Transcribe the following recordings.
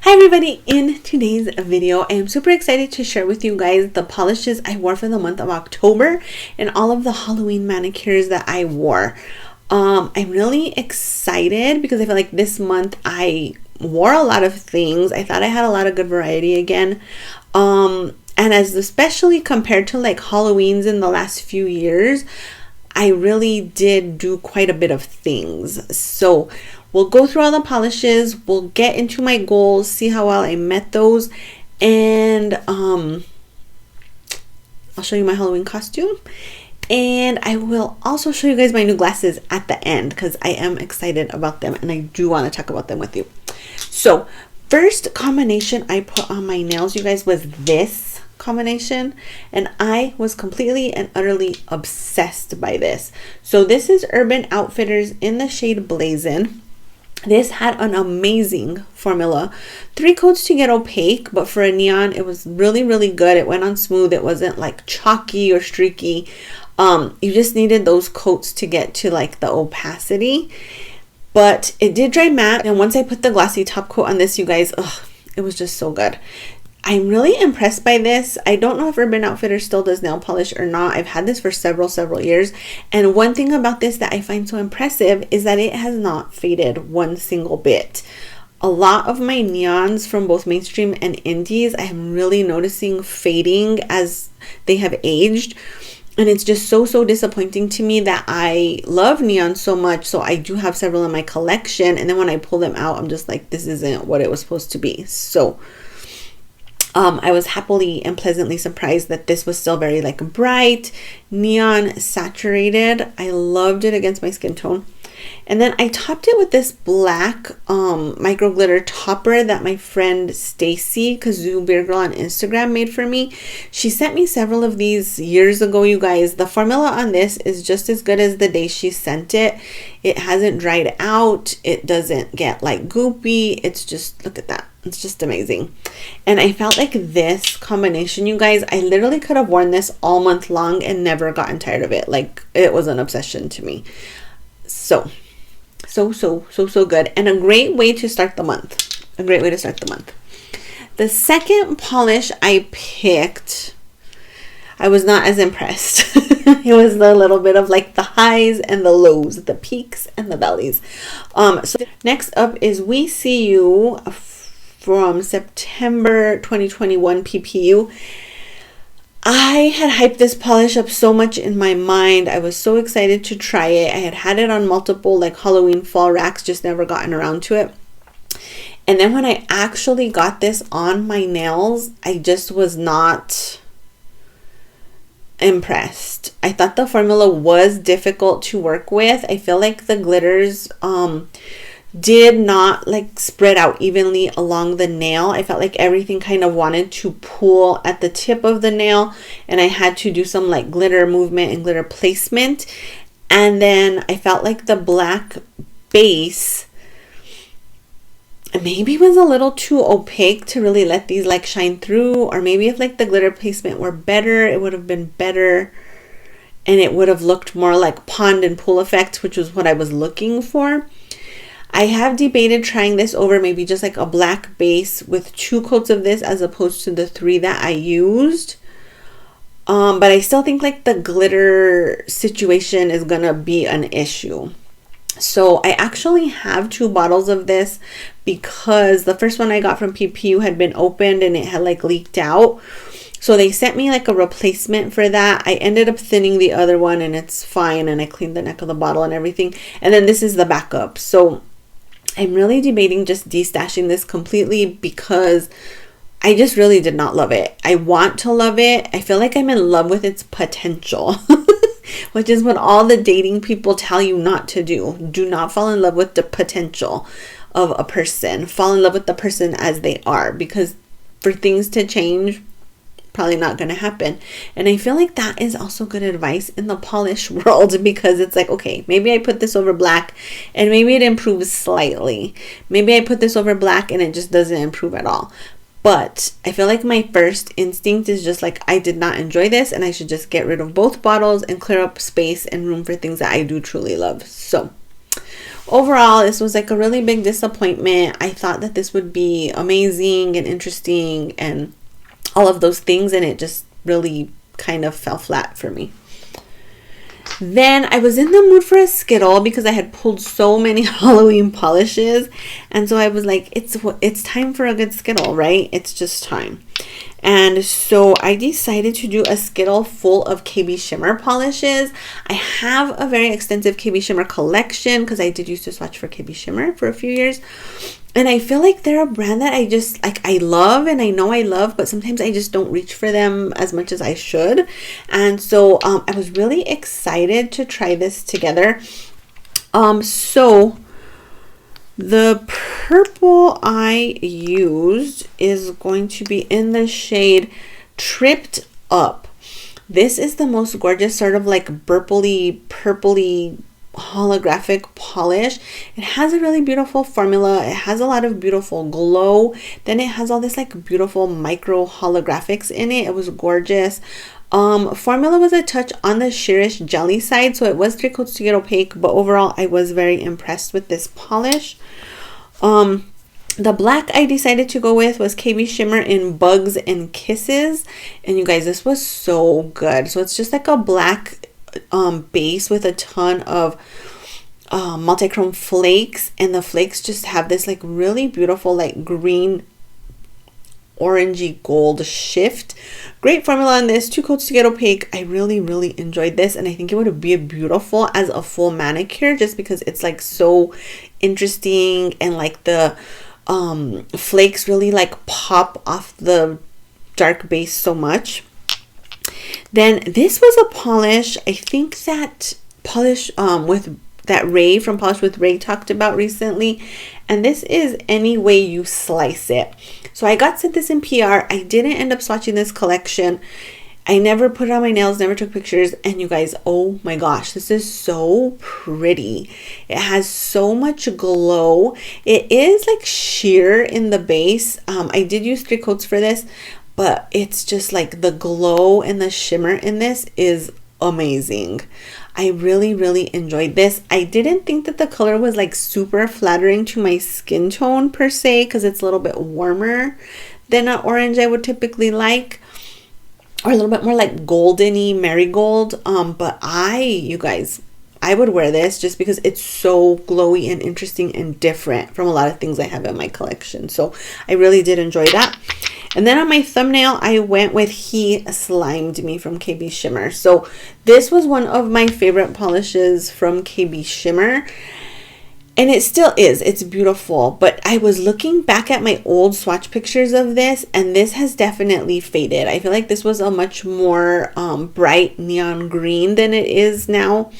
Hi everybody, in today's video I am super excited to share with you guys the polishes I wore for the month of October and all of the Halloween manicures that I wore. I'm really excited because I feel like this month I wore a lot of things. I thought I had a lot of good variety again. And as especially compared to like Halloweens in the last few years, I really did do quite a bit of things. So we'll go through all the polishes, we'll get into my goals, see how well I met those, and I'll show you my Halloween costume. And I will also show you guys my new glasses at the end because I am excited about them and I do want to talk about them with you. So first combination I put on my nails, you guys, was this combination, and I was completely and utterly obsessed by this. So this is Urban Outfitters in the shade Blazin. This had an amazing formula. 3 coats to get opaque, but for a neon it was really good. It went on smooth. It wasn't like chalky or streaky. You just needed those coats to get to like the opacity, but it did dry matte. And once I put the glossy top coat on this, you guys, it was just so good. I'm really impressed by this. I don't know if Urban Outfitters still does nail polish or not. I've had this for several years. And one thing about this that I find so impressive is that it has not faded one single bit. A lot of my neons from both mainstream and indies, I am really noticing fading as they have aged. And it's just so disappointing to me that I love neon so much. So I do have several in my collection. And then when I pull them out, I'm just like, this isn't what it was supposed to be. So I was happily and pleasantly surprised that this was still very like bright, neon saturated. I loved it against my skin tone. And then I topped it with this black micro glitter topper that my friend Stacy, Kazoo Beer Girl on Instagram, made for me. She sent me several of these years ago, you guys. The formula on this is just as good as the day she sent it. It hasn't dried out. It doesn't get like goopy. It's just, look at that. It's just amazing. And I felt like this combination, you guys, I literally could have worn this all month long and never gotten tired of it. Like, it was an obsession to me. So good, and a great way to start the month. The second polish I picked, I was not as impressed. It was a little bit of like the highs and the lows, the peaks and the valleys. So next up is We See You from September 2021 PPU. I had hyped this polish up so much in my mind. I was so excited to try it. I had it on multiple like Halloween fall racks, just never gotten around to it. And then when I actually got this on my nails, I just was not impressed. I thought the formula was difficult to work with. I feel like the glitters did not like spread out evenly along the nail. I felt like everything kind of wanted to pool at the tip of the nail, and I had to do some like glitter movement and glitter placement. And then I felt like the black base maybe was a little too opaque to really let these like shine through, or maybe if like the glitter placement were better, it would have been better and it would have looked more like pond and pool effect, which was what I was looking for. I have debated trying this over maybe just like a black base with 2 coats of this as opposed to the 3 that I used. But I still think like the glitter situation is gonna be an issue. So I actually have 2 bottles of this because the first one I got from PPU had been opened and it had like leaked out. So they sent me like a replacement for that. I ended up thinning the other one and it's fine, and I cleaned the neck of the bottle and everything. And then this is the backup. So I'm really debating just destashing this completely because I just really did not love it. I want to love it. I feel like I'm in love with its potential, which is what all the dating people tell you not to do. Do not fall in love with the potential of a person. Fall in love with the person as they are, because for things to change, probably not going to happen. And I feel like that is also good advice in the polish world, because it's like, okay, maybe I put this over black and maybe it improves slightly. Maybe I put this over black and it just doesn't improve at all. But I feel like my first instinct is just like, I did not enjoy this and I should just get rid of both bottles and clear up space and room for things that I do truly love. So overall, this was like a really big disappointment. I thought that this would be amazing and interesting and all of those things, and it just really kind of fell flat for me. Then I was in the mood for a Skittle because I had pulled so many Halloween polishes, and so I was like, it's time for a good Skittle, right? It's just time. And so I decided to do a Skittle full of KBShimmer polishes. I have a very extensive KBShimmer collection because I did used to swatch for KBShimmer for a few years. And I feel like they're a brand that I just, like, I love, and I know I love, but sometimes I just don't reach for them as much as I should. And so I was really excited to try this together. So the purple I used is going to be in the shade Tripped Up. This is the most gorgeous sort of like purpley holographic polish. It has a really beautiful formula. It has a lot of beautiful glow. Then it has all this like beautiful micro holographics in it. It was gorgeous. Formula was a touch on the sheerish jelly side, so it was 3 coats to get opaque, but overall I was very impressed with this polish. The black I decided to go with was KBShimmer in Bugs and Kisses, and you guys, this was so good. So it's just like a black base with a ton of multichrome flakes, and the flakes just have this like really beautiful like green orangey gold shift. Great formula on this, 2 coats to get opaque. I really enjoyed this, and I think it would be beautiful as a full manicure just because it's like so interesting, and like the flakes really like pop off the dark base so much. Then this was a polish, I think that polish with that Ray from Polish with Ray talked about recently, and this is Any Way You Slice It. So I got sent this in PR. I didn't end up swatching this collection. I never put it on my nails, never took pictures, and you guys, oh my gosh, this is so pretty. It has so much glow. It is like sheer in the base. I did use 3 coats for this, but it's just like the glow and the shimmer in this is amazing. I really enjoyed this. I didn't think that the color was like super flattering to my skin tone per se, because it's a little bit warmer than an orange I would typically like, or a little bit more like goldeny marigold. But you guys, I would wear this just because it's so glowy and interesting and different from a lot of things I have in my collection. So I really did enjoy that. And then on my thumbnail, I went with He Slimed Me from KBShimmer. So this was one of my favorite polishes from KBShimmer, and it still is. It's beautiful, but I was looking back at my old swatch pictures of this, and this has definitely faded. I feel like this was a much more bright neon green than it is now.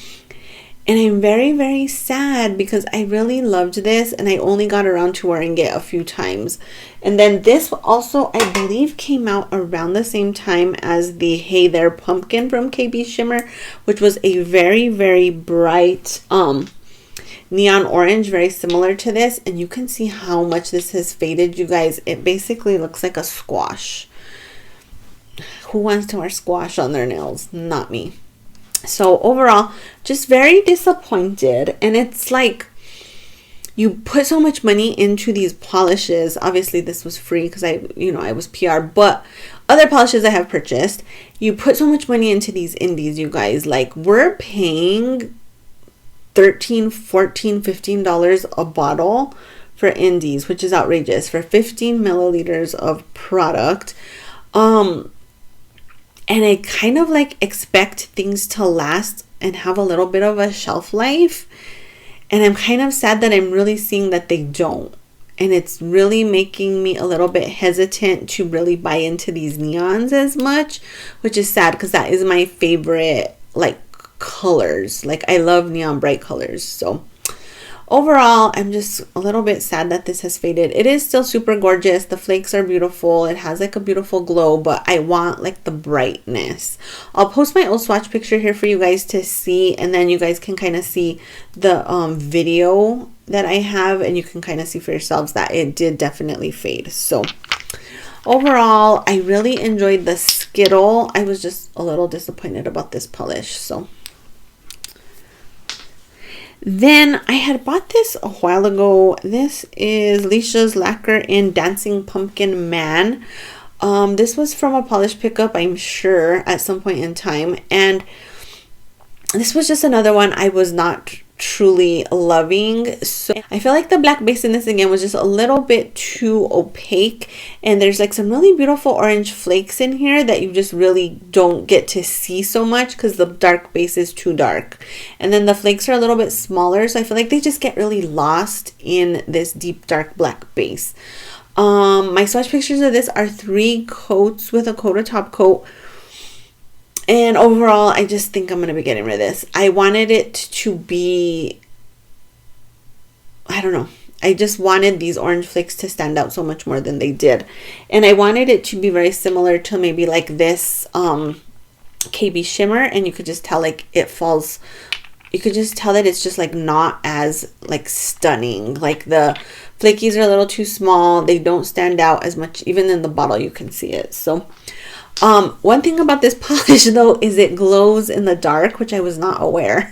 And I'm very sad because I really loved this, and I only got around to wearing it a few times. And then this also, I believe, came out around the same time as the Hey There Pumpkin from KBShimmer, which was a very bright neon orange, very similar to this. And you can see how much this has faded, you guys. It basically looks like a squash. Who wants to wear squash on their nails? Not me. So overall, just very disappointed. And it's like, you put so much money into these polishes. Obviously this was free because I was PR, but other polishes I have purchased, you put so much money into these indies, you guys. Like, we're paying $13, $14, $15 a bottle for indies, which is outrageous for 15 milliliters of product. And I kind of like expect things to last and have a little bit of a shelf life. And I'm kind of sad that I'm really seeing that they don't. And it's really making me a little bit hesitant to really buy into these neons as much, which is sad because that is my favorite like colors. Like, I love neon bright colors. So overall, I'm just a little bit sad that this has faded. It is still super gorgeous. The flakes are beautiful. It has like a beautiful glow, but I want like the brightness. I'll post my old swatch picture here for you guys to see, and then you guys can kind of see the video that I have, and you can kind of see for yourselves that it did definitely fade. So overall, I really enjoyed the Skittle. I was just a little disappointed about this polish. So Then I had bought this a while ago. This is Leesha's Lacquer in Dancing Pumpkin Man. This was from a polish pickup, I'm sure, at some point in time. And this was just another one I was not truly loving. So I feel like the black base in this again was just a little bit too opaque, and there's like some really beautiful orange flakes in here that you just really don't get to see so much because the dark base is too dark, and then the flakes are a little bit smaller, so I feel like they just get really lost in this deep dark black base. My swatch pictures of this are 3 coats with a coat, a top coat. And overall, I just think I'm going to be getting rid of this. I wanted it to be, I don't know. I just wanted these orange flakes to stand out so much more than they did. And I wanted it to be very similar to maybe like this KB Shimmer. And you could just tell like it falls, you could just tell that it's just like not as like stunning. Like the flakies are a little too small. They don't stand out as much. Even in the bottle, you can see it. So one thing about this polish though is it glows in the dark, which I was not aware.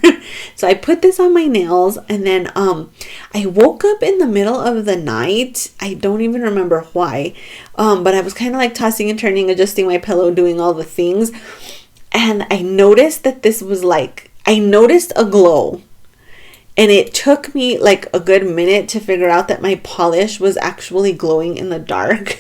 So I put this on my nails, and then I woke up in the middle of the night. I don't even remember why, but I was kind of like tossing and turning, adjusting my pillow, doing all the things, and I noticed that this was like, I noticed a glow, and it took me like a good minute to figure out that my polish was actually glowing in the dark.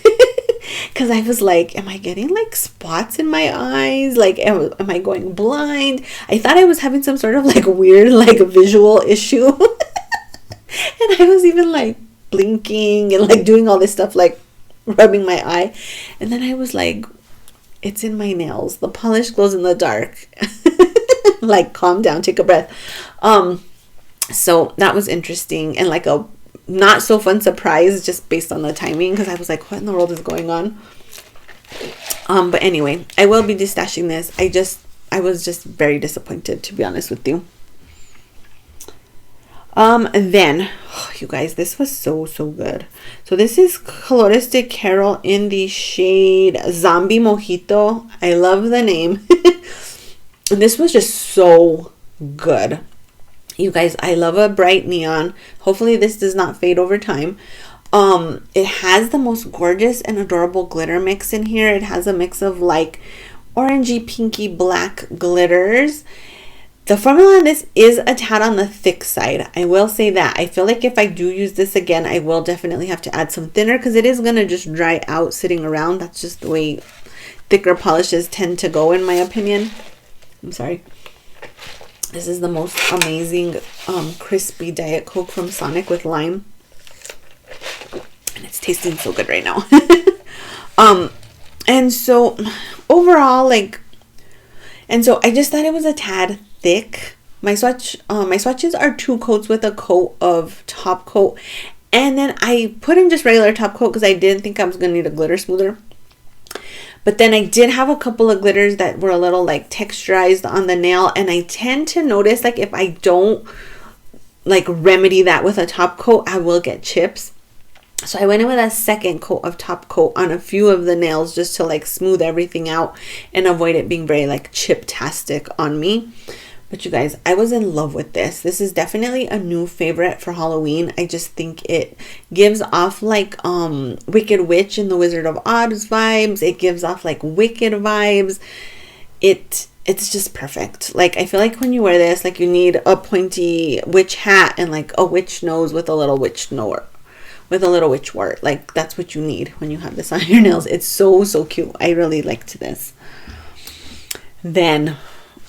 Because I was like, am I getting like spots in my eyes? Like, am I going blind? I thought I was having some sort of like weird like visual issue. And I was even like blinking and like doing all this stuff, like rubbing my eye. And then I was like, it's in my nails. The polish glows in the dark. Like, calm down, take a breath. So that was interesting, and like a not so fun surprise just based on the timing, because I was like, what in the world is going on? But anyway, I will be destashing this. I was just very disappointed, to be honest with you. Then, oh, you guys, this was so good. So this is Colores de Carol in the shade Zombie Mojito. I love the name. And this was just so good. You guys, I love a bright neon. Hopefully this does not fade over time. It has the most gorgeous and adorable glitter mix in here. It has a mix of like orangey, pinky, black glitters. The formula on this is a tad on the thick side. I will say that. I feel like if I do use this again, I will definitely have to add some thinner, because it is going to just dry out sitting around. That's just the way thicker polishes tend to go, in my opinion. I'm sorry. This is the most amazing crispy Diet Coke from Sonic with lime. And it's tasting so good right now. And so overall, like, and so I just thought it was a tad thick. My swatches are 2 coats with a coat of top coat. And then I put in just regular top coat because I didn't think I was going to need a glitter smoother. But then I did have a couple of glitters that were a little like texturized on the nail. And I tend to notice, like, if I don't like remedy that with a top coat, I will get chips. So I went in with a second coat of top coat on a few of the nails just to like smooth everything out and avoid it being very like chip-tastic on me. But you guys, I was in love with this. This is definitely a new favorite for Halloween. I just think it gives off like Wicked Witch in the Wizard of Oz vibes. It gives off like Wicked vibes. It's just perfect. Like, I feel like when you wear this, like, you need a pointy witch hat and like a witch nose with a little witch wart. Like, that's what you need when you have this on your nails. It's so cute. I really liked this. Then,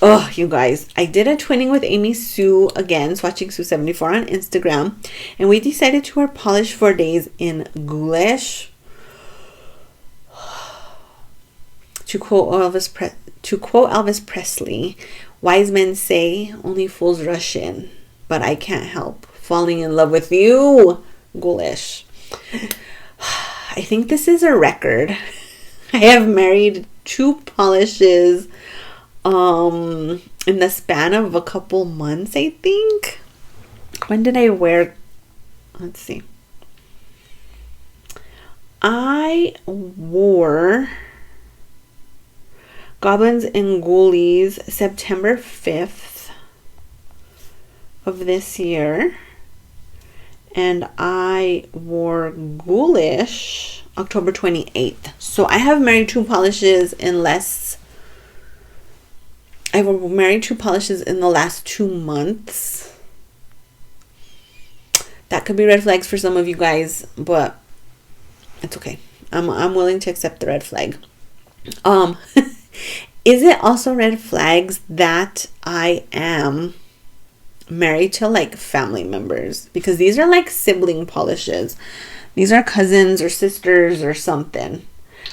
oh, you guys, I did a twinning with Amy Sue again, swatching Sue 74 on Instagram, and we decided to wear Polish for Days in Ghoulish. To quote Elvis Presley, wise men say only fools rush in, but I can't help falling in love with you, Ghoulish. I think this is a record. I have married 2 polishes in the span of a couple months, I think. When did I wear, let's see, I wore Goblins and Ghoulies September 5th. of this year. And I wore Ghoulish October 28th. So I have married two polishes in less. I were married two polishes in the last 2 months. That could be red flags for some of you guys, but it's okay. I'm willing to accept the red flag. Is it also red flags that I am married to like family members? Because these are like sibling polishes. These are cousins or sisters or something.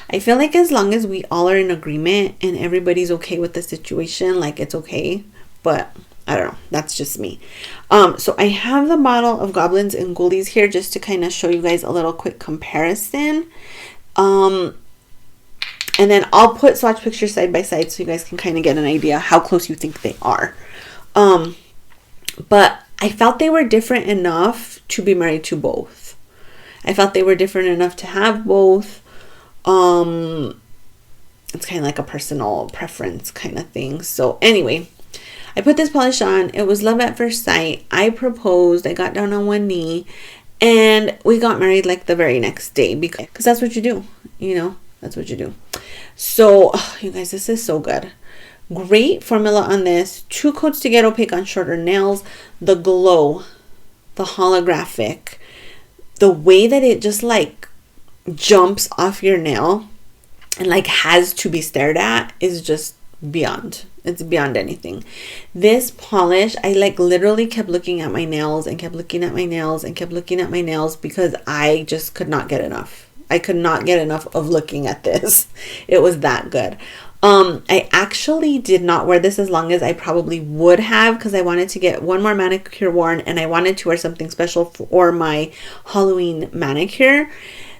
I feel like as long as we all are in agreement and everybody's okay with the situation, like it's okay. But I don't know. That's just me. So I have the bottle of Goblins and Ghoulies here just to kind of show you guys a little quick comparison. And then I'll put swatch pictures side by side so you guys can kind of get an idea how close you think they are. But I felt they were different enough to be married to both. I felt they were different enough to have both. It's kind of like a personal preference kind of thing. So anyway, I put this polish on. It was love at first sight. I proposed. I got down on one knee. And we got married like the very next day. Because that's what you do. You know, that's what you do. So, you guys, this is so good. Great formula on this. 2 coats to get opaque on shorter nails. The glow. The holographic. The way that it just like jumps off your nail and like has to be stared at is just beyond. It's beyond anything. This polish, I like literally kept looking at my nails and kept looking at my nails and kept looking at my nails because I just could not get enough. I could not get enough of looking at this. It was that good. I actually did not wear this as long as I probably would have because I wanted to get one more manicure worn and I wanted to wear something special for my Halloween manicure.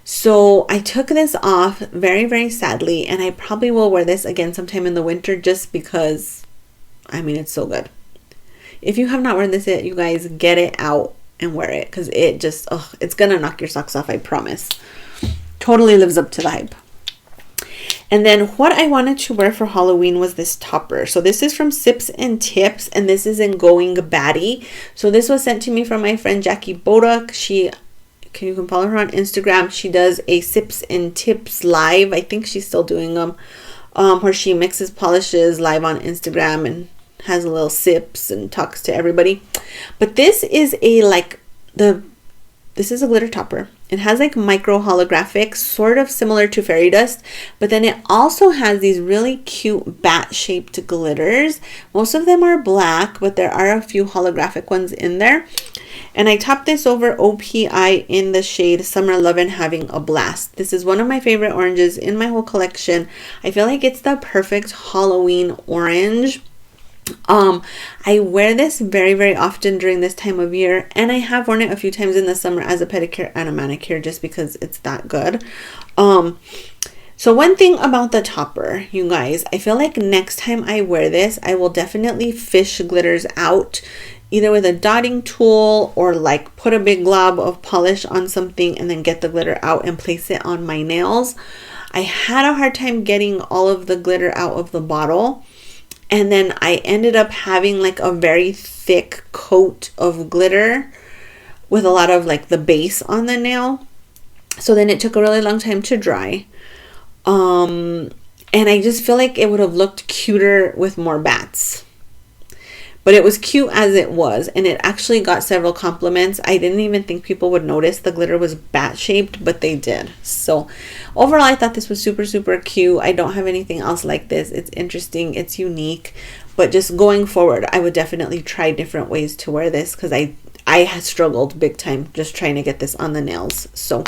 So I took this off very, very sadly, and I probably will wear this again sometime in the winter just because, I mean, it's so good. If you have not worn this yet, you guys, get it out and wear it because it just, it's gonna knock your socks off, I promise. Totally lives up to the hype. And then what I wanted to wear for Halloween was this topper. So this is from Sips and Tips, and this is in Going Batty. So this was sent to me from my friend Jackie Boduk. You can follow her on Instagram. She does a Sips and Tips live. I think she's still doing them, where she mixes polishes live on Instagram and has a little sips and talks to everybody. But this is this is a glitter topper. It has like micro holographics, sort of similar to fairy dust, but then it also has these really cute bat shaped glitters. Most of them are black, but there are a few holographic ones in there. And I topped this over OPI in the shade Summer Lovin, Having a Blast. This is one of my favorite oranges in my whole collection. I feel like it's the perfect Halloween orange. I wear this very, very often during this time of year, and I have worn it a few times in the summer as a pedicure and a manicure just because it's that good. So one thing about the topper, you guys, I feel like next time I wear this, I will definitely fish glitters out either with a dotting tool or like put a big glob of polish on something and then get the glitter out and place it on my nails. I had a hard time getting all of the glitter out of the bottle. And then I ended up having like a very thick coat of glitter with a lot of like the base on the nail. So then it took a really long time to dry. And I just feel like it would have looked cuter with more bats. But it was cute as it was, and it actually got several compliments. I didn't even think people would notice the glitter was bat shaped, but they did. So overall, I thought this was super, super cute. I don't have anything else like this. It's interesting. It's unique. But just going forward, I would definitely try different ways to wear this because I had struggled big time just trying to get this on the nails. So,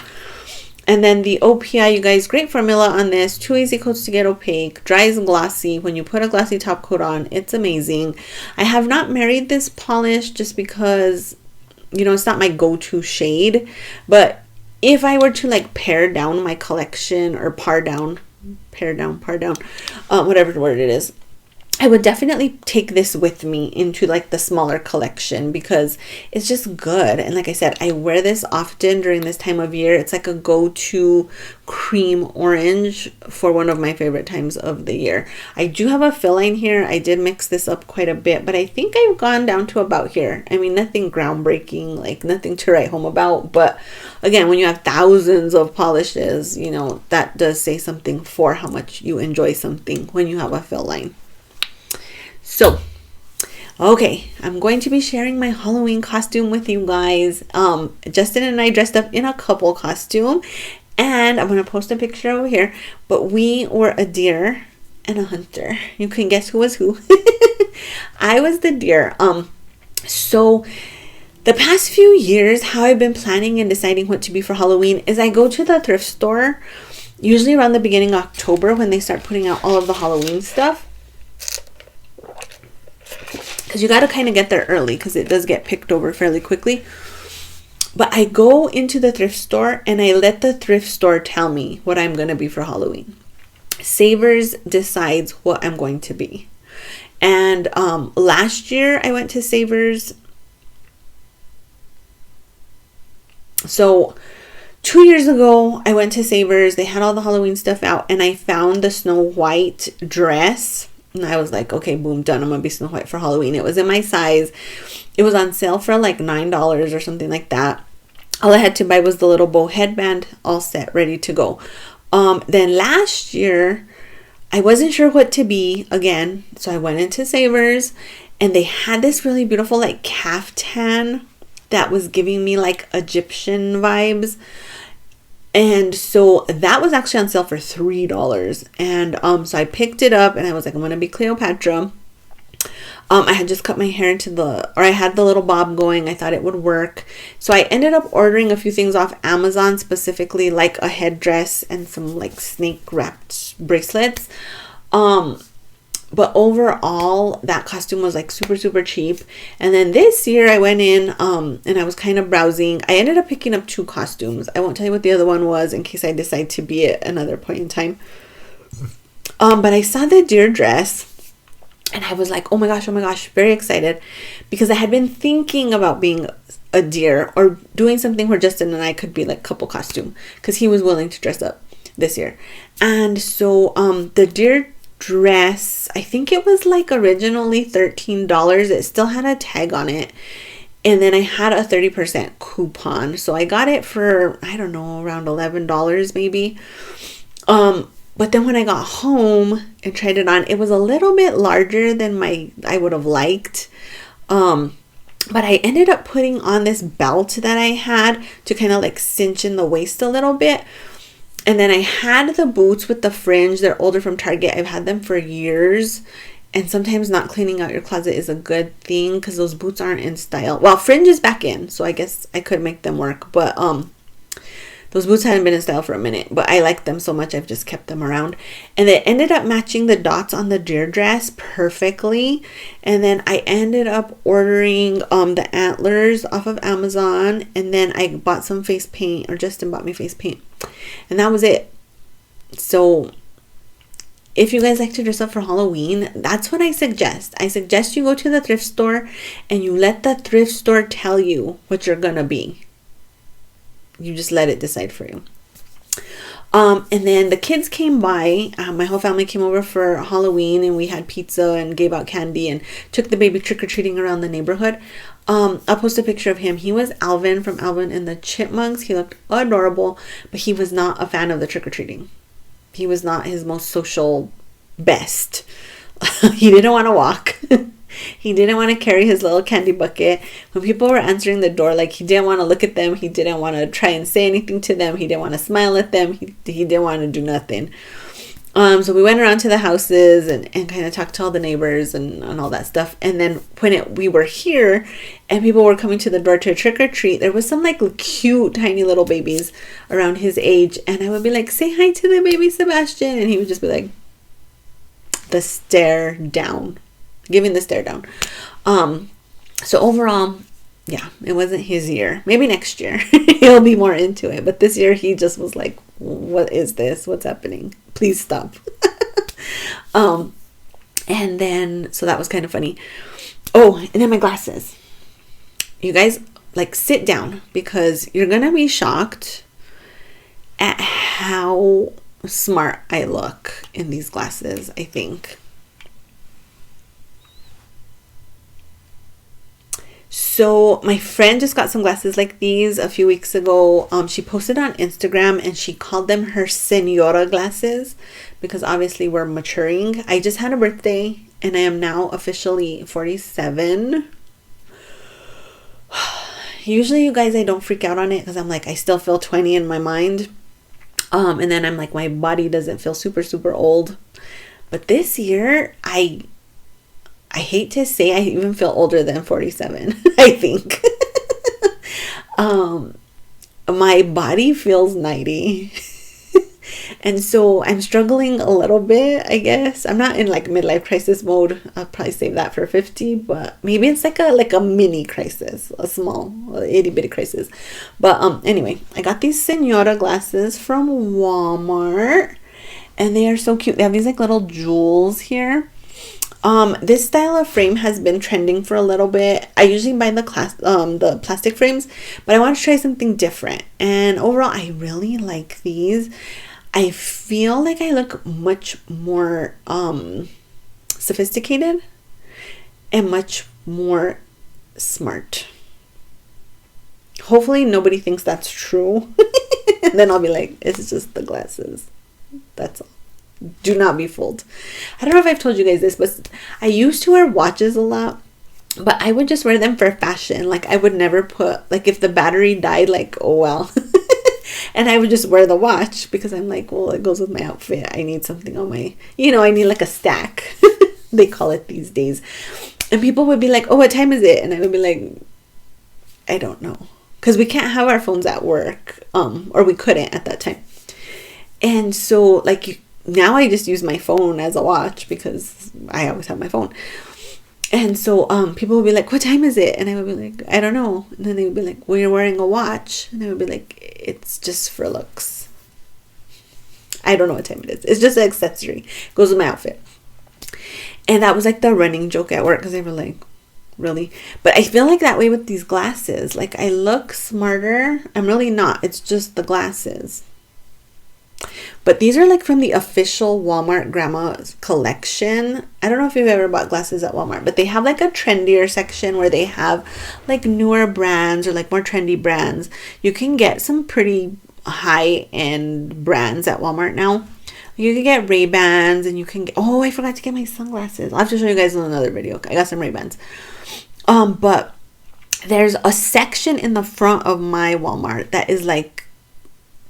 and then the OPI, you guys, great formula on this. 2 easy coats to get opaque. Dries glossy. When you put a glossy top coat on, it's amazing. I have not married this polish just because, you know, it's not my go-to shade. But if I were to like pare down my collection or pare down, whatever the word it is. I would definitely take this with me into like the smaller collection because it's just good. And like I said, I wear this often during this time of year. It's like a go-to cream orange for one of my favorite times of the year. I do have a fill line here. I did mix this up quite a bit, but I think I've gone down to about here. I mean, nothing groundbreaking, like nothing to write home about. But again, when you have thousands of polishes, you know, that does say something for how much you enjoy something when you have a fill line. So, okay, I'm going to be sharing my Halloween costume with you guys. Justin and I dressed up in a couple costume, and I'm going to post a picture over here, but we were a deer and a hunter. You can guess who was who. I was the deer. So the past few years, how I've been planning and deciding what to be for Halloween is I go to the thrift store, usually around the beginning of October when they start putting out all of the Halloween stuff. Because you got to kind of get there early because it does get picked over fairly quickly. But I go into the thrift store and I let the thrift store tell me what I'm going to be for Halloween. Savers decides what I'm going to be. And last year I went to Savers. So 2 years ago I went to Savers. They had all the Halloween stuff out and I found the Snow White dress. And I was like, okay, boom, done. I'm going to be Snow White for Halloween. It was in my size. It was on sale for like $9 or something like that. All I had to buy was the little bow headband, all set, ready to go. Then last year, I wasn't sure what to be again. So I went into Savers and they had this really beautiful like caftan that was giving me like Egyptian vibes. And so that was actually on sale for $3. And so I picked it up and I was like, I'm going to be Cleopatra. I had just cut my hair I had the little bob going. I thought it would work. So I ended up ordering a few things off Amazon, specifically like a headdress and some like snake wrapped bracelets. But overall, that costume was like super, super cheap. And then this year I went in and I was kind of browsing. I ended up picking up 2 costumes. I won't tell you what the other one was in case I decide to be at another point in time. But I saw the deer dress and I was like, oh my gosh, very excited. Because I had been thinking about being a deer or doing something where Justin and I could be like couple costume. Because he was willing to dress up this year. And so the deer dress, I think it was like originally $13. It still had a tag on it, and then I had a 30% coupon, so I got it for, I don't know, around $11 maybe. But then when I got home and tried it on, it was a little bit larger than I would have liked. But I ended up putting on this belt that I had to kind of like cinch in the waist a little bit. And then I had the boots with the fringe. They're older, from Target. I've had them for years. And sometimes not cleaning out your closet is a good thing because those boots aren't in style. Well, fringe is back in, so I guess I could make them work. But those boots hadn't been in style for a minute. But I like them so much, I've just kept them around. And they ended up matching the dots on the deer dress perfectly. And then I ended up ordering the antlers off of Amazon. And then I bought some face paint, or Justin bought me face paint. And that was it. So if you guys like to dress up for Halloween, that's what I suggest. I suggest you go to the thrift store and you let the thrift store tell you what you're gonna be. You just let it decide for you. And then the kids came by. My whole family came over for Halloween and we had pizza and gave out candy and took the baby trick-or-treating around the neighborhood. I'll post a picture of him. He was Alvin from Alvin and the Chipmunks. He looked adorable, but he was not a fan of the trick-or-treating. He was not his most social best. He didn't want to walk. He didn't want to carry his little candy bucket. When people were answering the door, like, he didn't want to look at them. He didn't want to try and say anything to them. He didn't want to smile at them. He didn't want to do nothing. So we went around to the houses and kind of talked to all the neighbors and all that stuff. And then when we were here and people were coming to the door to trick or treat, there was some like cute tiny little babies around his age. And I would be like, say hi to the baby Sebastian. And he would just be like, the stare down, giving the stare down. So overall, yeah, it wasn't his year. Maybe next year he'll be more into it. But this year he just was like, what is this? What's happening? Please stop. And then, so that was kind of funny. Oh, and then my glasses. You guys, like, sit down because you're gonna be shocked at how smart I look in these glasses, I think. So my friend just got some glasses like these a few weeks ago. She posted on Instagram and she called them her senora glasses because obviously we're maturing. I just had a birthday and I am now officially 47. Usually, you guys, I don't freak out on it because I'm like, I still feel 20 in my mind. And then I'm like, my body doesn't feel super, super old. But this year, I hate to say I even feel older than 47, I think. My body feels 90. And so I'm struggling a little bit, I guess. I'm not in like midlife crisis mode. I'll probably save that for 50, but maybe it's like a mini crisis, a small itty bitty crisis. But anyway, I got these senora glasses from Walmart and they are so cute. They have these like little jewels here. This style of frame has been trending for a little bit. I usually buy the plastic frames, but I want to try something different. And overall, I really like these. I feel like I look much more sophisticated and much more smart. Hopefully nobody thinks that's true. And then I'll be like, it's just the glasses. That's all. Do not be fooled. I don't know if I've told you guys this, but I used to wear watches a lot, but I would just wear them for fashion. Like I would never put, like if the battery died, like, oh well. And I would just wear the watch because I'm like, well, it goes with my outfit. I need something on my, I need like a stack. They call it these days. And people would be like, oh, what time is it? And I would be like, I don't know. Because we can't have our phones at work. Or we couldn't at that time. And so like now I just use my phone as a watch because I always have my phone. And so people would be like, what time is it? And I would be like, I don't know. And then they would be like, well, you're wearing a watch. And I would be like, it's just for looks. I don't know what time it is. It's just an accessory. It goes with my outfit. And that was like the running joke at work because they were like, really? But I feel like that way with these glasses. Like I look smarter. I'm really not. It's just the glasses. But these are like from the official Walmart Grandma's collection. I don't know if you've ever bought glasses at Walmart, but they have like a trendier section where they have like newer brands or like more trendy brands. You can get some pretty high-end brands at Walmart now. You can get Ray-Bans and you can get, oh, I forgot to get my sunglasses. I'll have to show you guys in another video. I got some Ray-Bans. But there's a section in the front of my Walmart that is like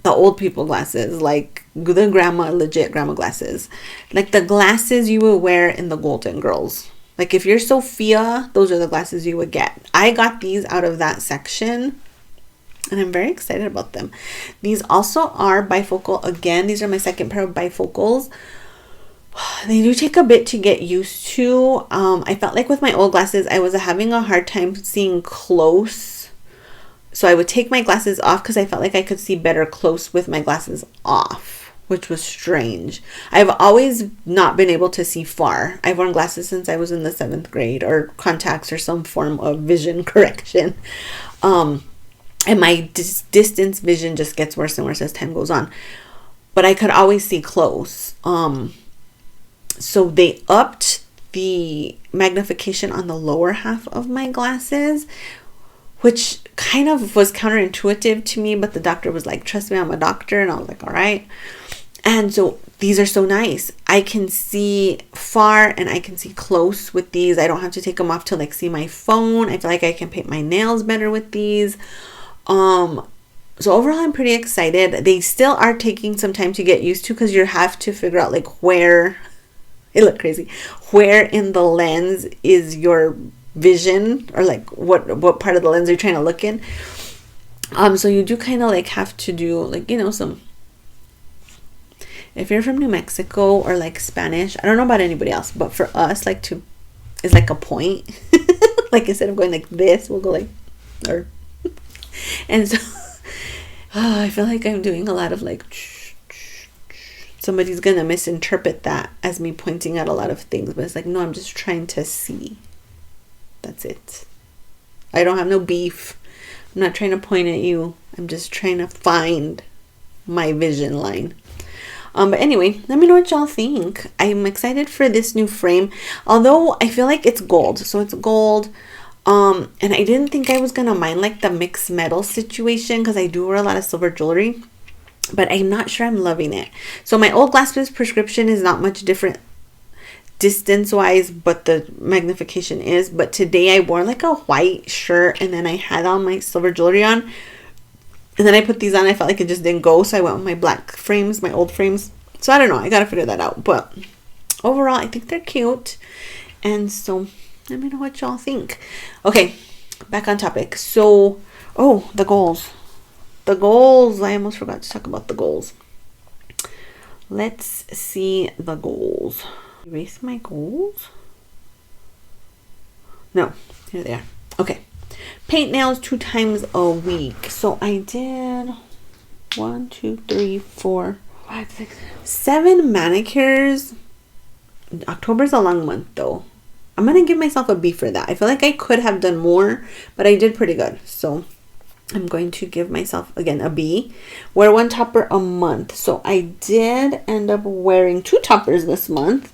the old people glasses, like the legit grandma glasses, like the glasses you would wear in the Golden Girls. Like if you're Sophia, those are the glasses you would get. I got these out of that section and I'm very excited about them. These also are bifocal. Again, these are my second pair of bifocals. They do take a bit to get used to. I felt like with my old glasses, I was having a hard time seeing close. So I would take my glasses off because I felt like I could see better close with my glasses off, which was strange. I've always not been able to see far. I've worn glasses since I was in the 7th grade, or contacts or some form of vision correction. And my distance vision just gets worse and worse as time goes on. But I could always see close. So they upped the magnification on the lower half of my glasses, which kind of was counterintuitive to me, but the doctor was like, trust me, I'm a doctor. And I was like, all right. And so these are so nice. I can see far and I can see close with these. I don't have to take them off to like see my phone. I feel like I can paint my nails better with these. So overall, I'm pretty excited. They still are taking some time to get used to because you have to figure out like where, it looked crazy, where in the lens is your vision, or like what part of the lens you're trying to look in. So you do kind of like have to do like, some, if you're from New Mexico or like Spanish, I don't know about anybody else, but for us, like is like a point. Like instead of going like this, we'll go like, or, and so I feel like I'm doing a lot of like, somebody's gonna misinterpret that as me pointing out a lot of things, but it's like, no, I'm just trying to see. That's it. I don't have no beef. I'm not trying to point at you. I'm just trying to find my vision line. But anyway, let me know what y'all think. I'm excited for this new frame, although I feel like it's gold. So it's gold. And I didn't think I was gonna mind like the mixed metal situation, because I do wear a lot of silver jewelry, but I'm not sure I'm loving it. So my old Glassbus prescription is not much different distance wise, but the magnification is. But today I wore like a white shirt, and then I had all my silver jewelry on, and then I put these on. I felt like it just didn't go, so I went with my black frames, my old frames. So I don't know, I gotta figure that out. But overall, I think they're cute, and so let me know what y'all think. Okay, back on topic. So, oh, the goals. The goals. I almost forgot to talk about the goals. Let's see the goals. Erase my goals. No, here they are. Okay. Paint nails 2 times a week. So I did 1, 2, 3, 4, 5, 6, 7 manicures. October's a long month though. I'm gonna give myself a B for that. I feel like I could have done more, but I did pretty good. So I'm going to give myself again a B. Wear 1 topper a month. So I did end up wearing 2 toppers this month.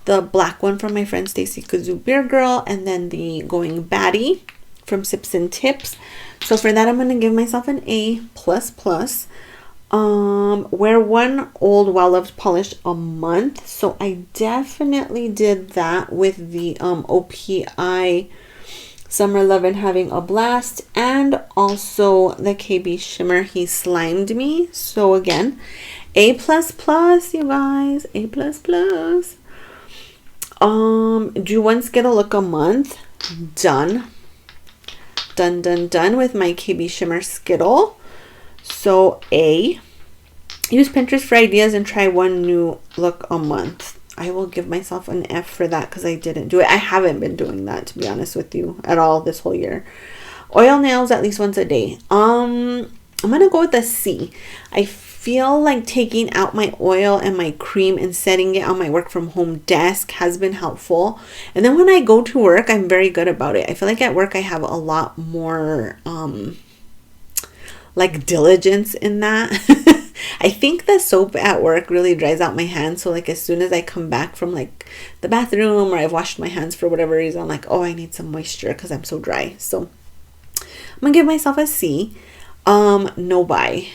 The black one from my friend Stacy Kazoo Beer Girl, and then the Going Batty from Sips and Tips. So for that, I'm going to give myself an A++. Wear 1 old well-loved polish a month. So I definitely did that with the OPI Summer Lovin having a blast, and also the KBShimmer He Slimed Me. So again, A++, you guys, A++. Do 1 Skittle look a month. Done with my KBShimmer Skittle. So A. Use Pinterest for ideas and try 1 new look a month. I will give myself an F for that, because I didn't do it. I haven't been doing that, to be honest with you, at all this whole year. Oil nails at least once a day. I'm gonna go with a C. I feel like taking out my oil and my cream and setting it on my work from home desk has been helpful. And then when I go to work, I'm very good about it. I feel like at work I have a lot more like diligence in that. I think the soap at work really dries out my hands. So like as soon as I come back from like the bathroom, or I've washed my hands for whatever reason, I'm like, oh, I need some moisture because I'm so dry. So I'm gonna give myself a C. No buy.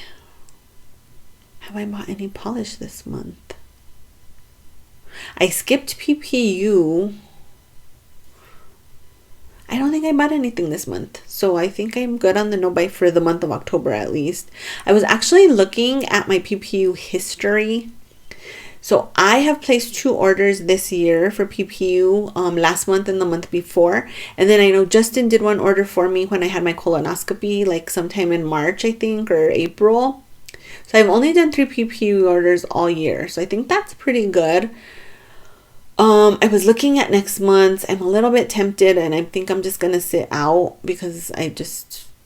Have I bought any polish this month? I skipped PPU. I don't think I bought anything this month. So I think I'm good on the no buy for the month of October at least. I was actually looking at my PPU history. So I have placed 2 orders this year for PPU last month and the month before. And then I know Justin did 1 order for me when I had my colonoscopy, like sometime in March, I think, or April. So I've only done 3 PPU orders all year. So I think that's pretty good. I was looking at next month. I'm a little bit tempted, and I think I'm just going to sit out because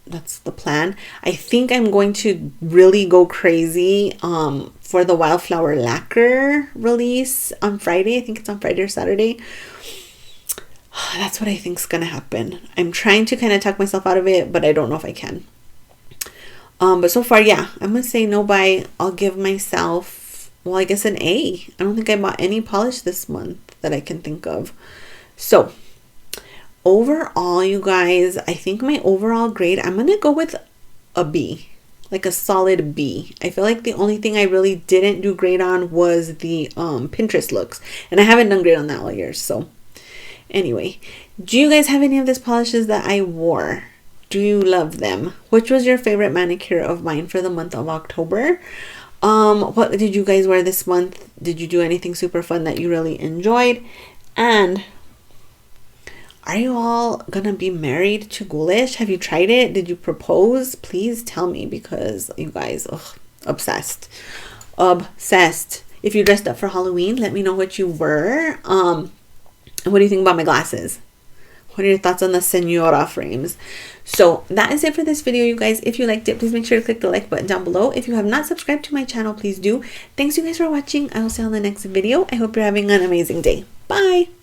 that's the plan. I think I'm going to really go crazy for the Wildflower Lacquer release on Friday. I think it's on Friday or Saturday. That's what I think is going to happen. I'm trying to kind of talk myself out of it, but I don't know if I can. But so far, yeah, I'm going to say no buy. I'll give myself, well, I guess an A. I don't think I bought any polish this month that I can think of. So overall, you guys, I think my overall grade, I'm going to go with a B, like a solid B. I feel like the only thing I really didn't do great on was the Pinterest looks, and I haven't done great on that all year. So anyway, do you guys have any of these polishes that I wore? Do you love them? Which was your favorite manicure of mine for the month of October? What did you guys wear this month? Did you do anything super fun that you really enjoyed? And are you all gonna be married to Ghoulish? Have you tried it? Did you propose? Please tell me, because you guys, obsessed. If you dressed up for Halloween, let me know what you were. And what do you think about my glasses? What are your thoughts on the Senora frames? So that is it for this video, you guys. If you liked it, please make sure to click the like button down below. If you have not subscribed to my channel, please do. Thanks you guys for watching. I will see you on the next video. I hope you're having an amazing day. Bye.